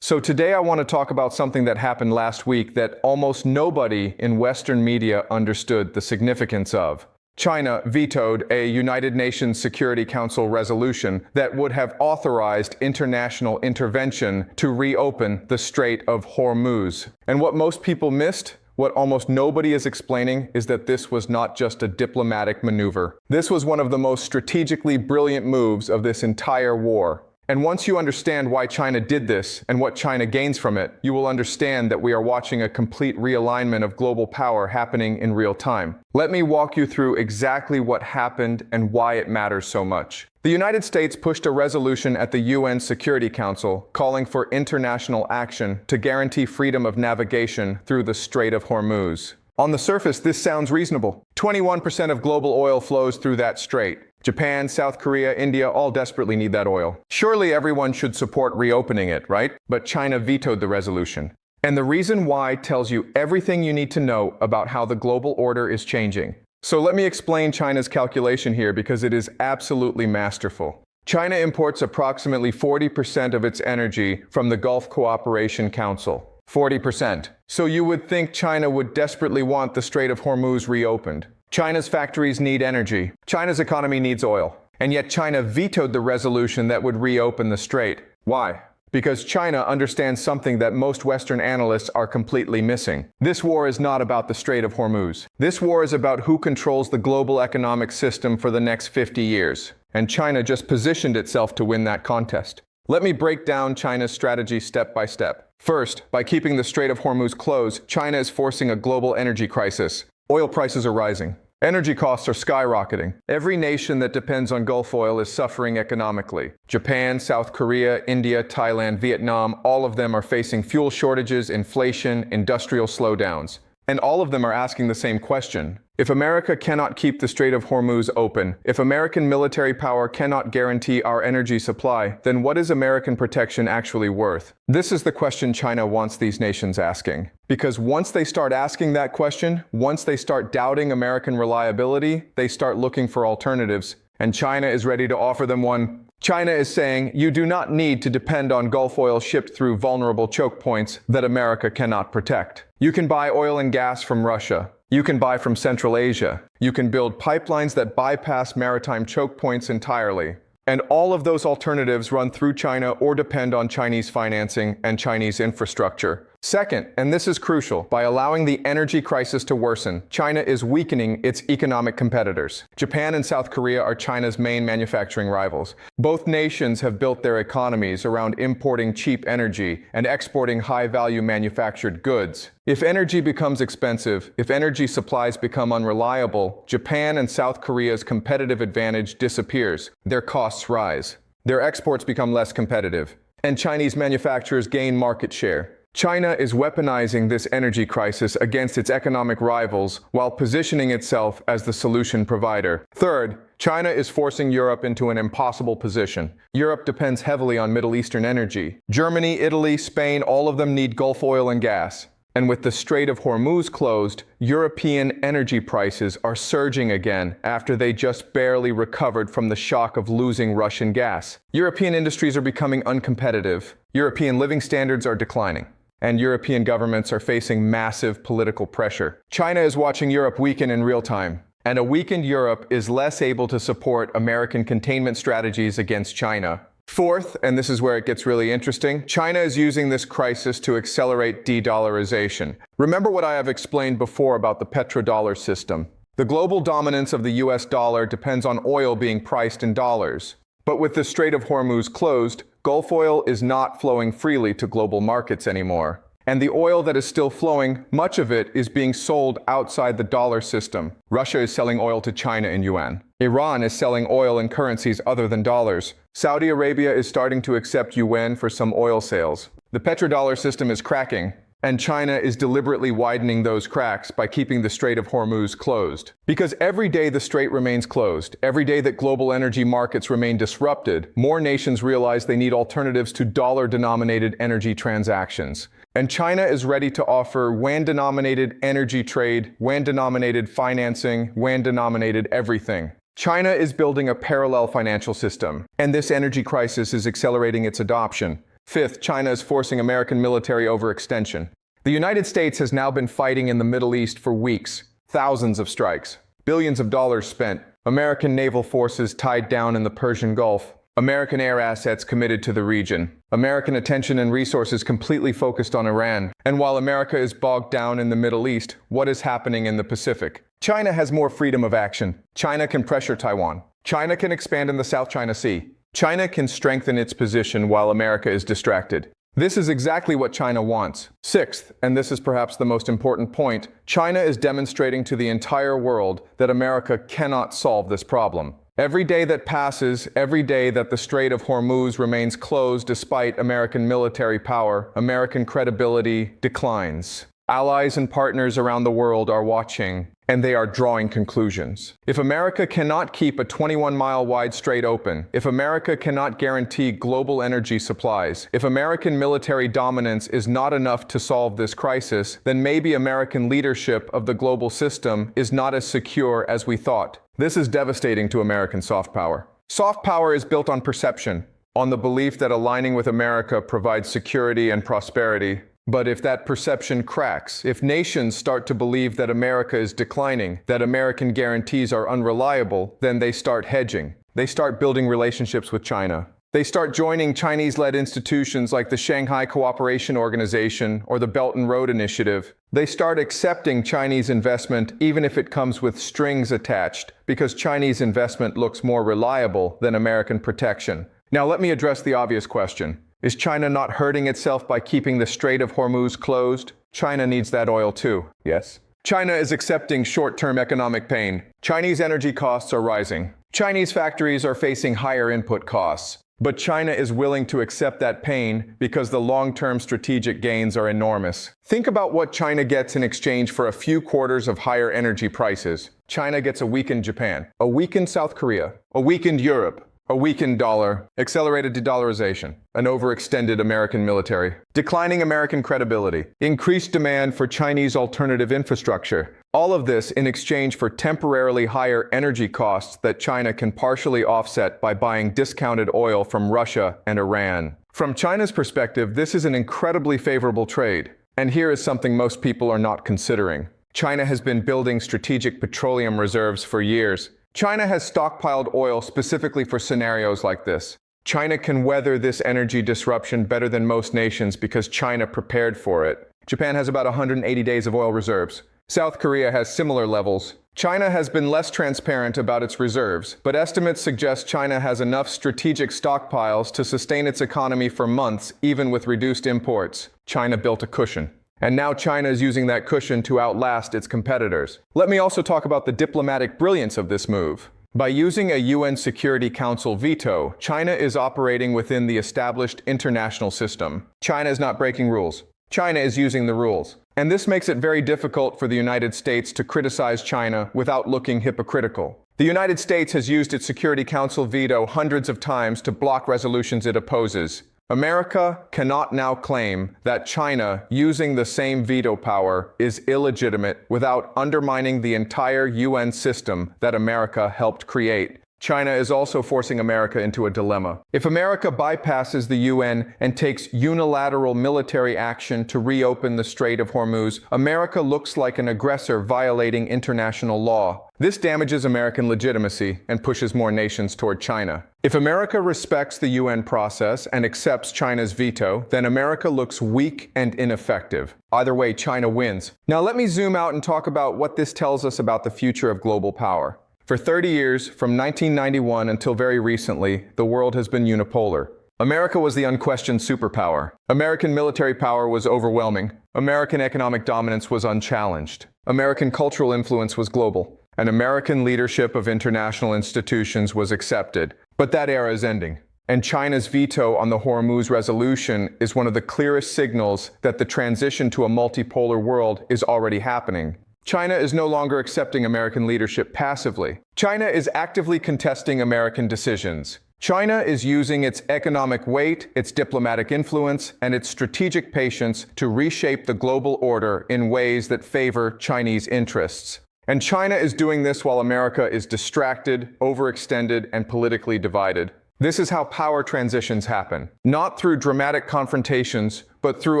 So today I want to talk about something that happened last week that almost nobody in Western media understood the significance of. China vetoed a United Nations Security Council resolution that would have authorized international intervention to reopen the Strait of Hormuz. And what most people missed, what almost nobody is explaining, is that this was not just a diplomatic maneuver. This was one of the most strategically brilliant moves of this entire war. And once you understand why China did this and what China gains from it, you will understand that we are watching a complete realignment of global power happening in real time. Let me walk you through exactly what happened and why it matters so much. The United States pushed a resolution at the UN Security Council calling for international action to guarantee freedom of navigation through the Strait of Hormuz. On the surface, this sounds reasonable. 21% of global oil flows through that strait. Japan, South Korea, India all desperately need that oil. Surely everyone should support reopening it, right? But China vetoed the resolution. And the reason why tells you everything you need to know about how the global order is changing. So let me explain China's calculation here because it is absolutely masterful. China imports approximately 40% of its energy from the Gulf Cooperation Council. 40%. So you would think China would desperately want the Strait of Hormuz reopened. China's factories need energy. China's economy needs oil. And yet China vetoed the resolution that would reopen the strait. Why? Because China understands something that most Western analysts are completely missing. This war is not about the Strait of Hormuz. This war is about who controls the global economic system for the next 50 years. And China just positioned itself to win that contest. Let me break down China's strategy step by step. First, by keeping the Strait of Hormuz closed, China is forcing a global energy crisis. Oil prices are rising. Energy costs are skyrocketing. Every nation that depends on Gulf oil is suffering economically. Japan, South Korea, India, Thailand, Vietnam, all of them are facing fuel shortages, inflation, industrial slowdowns. And all of them are asking the same question. If America cannot keep the Strait of Hormuz open, if American military power cannot guarantee our energy supply, then what is American protection actually worth? This is the question China wants these nations asking. Because once they start asking that question, once they start doubting American reliability, they start looking for alternatives. And China is ready to offer them one. China is saying, you do not need to depend on Gulf oil shipped through vulnerable choke points that America cannot protect. You can buy oil and gas from Russia. You can buy from Central Asia. You can build pipelines that bypass maritime choke points entirely. And all of those alternatives run through China or depend on Chinese financing and Chinese infrastructure. Second, and this is crucial, by allowing the energy crisis to worsen, China is weakening its economic competitors. Japan and South Korea are China's main manufacturing rivals. Both nations have built their economies around importing cheap energy and exporting high-value manufactured goods. If energy becomes expensive, if energy supplies become unreliable, Japan and South Korea's competitive advantage disappears. Their costs rise. Their exports become less competitive. And Chinese manufacturers gain market share. China is weaponizing this energy crisis against its economic rivals while positioning itself as the solution provider. Third, China is forcing Europe into an impossible position. Europe depends heavily on Middle Eastern energy. Germany, Italy, Spain, all of them need Gulf oil and gas. And with the Strait of Hormuz closed, European energy prices are surging again after they just barely recovered from the shock of losing Russian gas. European industries are becoming uncompetitive. European living standards are declining. And European governments are facing massive political pressure. China is watching Europe weaken in real time. And a weakened Europe is less able to support American containment strategies against China. Fourth, and this is where it gets really interesting, China is using this crisis to accelerate de-dollarization. Remember what I have explained before about the petrodollar system. The global dominance of the US dollar depends on oil being priced in dollars. But with the Strait of Hormuz closed, Gulf oil is not flowing freely to global markets anymore. And the oil that is still flowing, much of it is being sold outside the dollar system. Russia is selling oil to China in yuan. Iran is selling oil in currencies other than dollars. Saudi Arabia is starting to accept yuan for some oil sales. The petrodollar system is cracking. And China is deliberately widening those cracks by keeping the Strait of Hormuz closed. Because every day the strait remains closed, every day that global energy markets remain disrupted, more nations realize they need alternatives to dollar-denominated energy transactions. And China is ready to offer yuan-denominated energy trade, yuan-denominated financing, yuan-denominated everything. China is building a parallel financial system, and this energy crisis is accelerating its adoption. Fifth, China is forcing American military overextension. The United States has now been fighting in the Middle East for weeks. Thousands of strikes. Billions of dollars spent. American naval forces tied down in the Persian Gulf. American air assets committed to the region. American attention and resources completely focused on Iran. And while America is bogged down in the Middle East, what is happening in the Pacific? China has more freedom of action. China can pressure Taiwan. China can expand in the South China Sea. China can strengthen its position while America is distracted. This is exactly what China wants. Sixth, and this is perhaps the most important point, China is demonstrating to the entire world that America cannot solve this problem. Every day that passes, every day that the Strait of Hormuz remains closed despite American military power, American credibility declines. Allies and partners around the world are watching, and they are drawing conclusions. If America cannot keep a 21-mile wide strait open, if America cannot guarantee global energy supplies, if American military dominance is not enough to solve this crisis, then maybe American leadership of the global system is not as secure as we thought. This is devastating to American soft power. Soft power is built on perception, on the belief that aligning with America provides security and prosperity. But if that perception cracks, if nations start to believe that America is declining, that American guarantees are unreliable, then they start hedging. They start building relationships with China. They start joining Chinese-led institutions like the Shanghai Cooperation Organization or the Belt and Road Initiative. They start accepting Chinese investment even if it comes with strings attached, because Chinese investment looks more reliable than American protection. Now let me address the obvious question. Is China not hurting itself by keeping the Strait of Hormuz closed? China needs that oil too. Yes. China is accepting short-term economic pain. Chinese energy costs are rising. Chinese factories are facing higher input costs. But China is willing to accept that pain because the long-term strategic gains are enormous. Think about what China gets in exchange for a few quarters of higher energy prices. China gets a weakened Japan, a weakened South Korea, a weakened Europe, a weakened dollar, accelerated de-dollarization, an overextended American military, declining American credibility, increased demand for Chinese alternative infrastructure. All of this in exchange for temporarily higher energy costs that China can partially offset by buying discounted oil from Russia and Iran. From China's perspective, this is an incredibly favorable trade. And here is something most people are not considering. China has been building strategic petroleum reserves for years. China has stockpiled oil specifically for scenarios like this. China can weather this energy disruption better than most nations because China prepared for it. Japan has about 180 days of oil reserves. South Korea has similar levels. China has been less transparent about its reserves, but estimates suggest China has enough strategic stockpiles to sustain its economy for months, even with reduced imports. China built a cushion. And now China is using that cushion to outlast its competitors. Let me also talk about the diplomatic brilliance of this move. By using a UN Security Council veto, China is operating within the established international system. China is not breaking rules. China is using the rules. And this makes it very difficult for the United States to criticize China without looking hypocritical. The United States has used its Security Council veto hundreds of times to block resolutions it opposes. America cannot now claim that China, using the same veto power, is illegitimate without undermining the entire UN system that America helped create. China is also forcing America into a dilemma. If America bypasses the UN and takes unilateral military action to reopen the Strait of Hormuz, America looks like an aggressor violating international law. This damages American legitimacy and pushes more nations toward China. If America respects the UN process and accepts China's veto, then America looks weak and ineffective. Either way, China wins. Now let me zoom out and talk about what this tells us about the future of global power. For 30 years, from 1991 until very recently, the world has been unipolar. America was the unquestioned superpower. American military power was overwhelming. American economic dominance was unchallenged. American cultural influence was global. And American leadership of international institutions was accepted. But that era is ending. And China's veto on the Hormuz resolution is one of the clearest signals that the transition to a multipolar world is already happening. China is no longer accepting American leadership passively. China is actively contesting American decisions. China is using its economic weight, its diplomatic influence, and its strategic patience to reshape the global order in ways that favor Chinese interests. And China is doing this while America is distracted, overextended, and politically divided. This is how power transitions happen. Not through dramatic confrontations, but through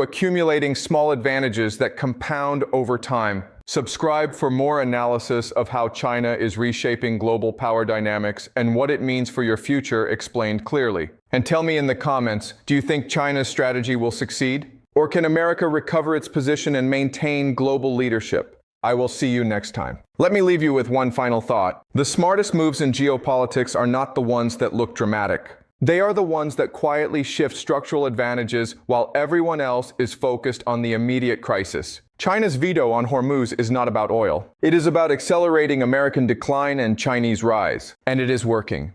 accumulating small advantages that compound over time. Subscribe for more analysis of how China is reshaping global power dynamics and what it means for your future explained clearly. And tell me in the comments, do you think China's strategy will succeed? Or can America recover its position and maintain global leadership? I will see you next time. Let me leave you with one final thought. The smartest moves in geopolitics are not the ones that look dramatic. They are the ones that quietly shift structural advantages while everyone else is focused on the immediate crisis. China's veto on Hormuz is not about oil. It is about accelerating American decline and Chinese rise. And it is working.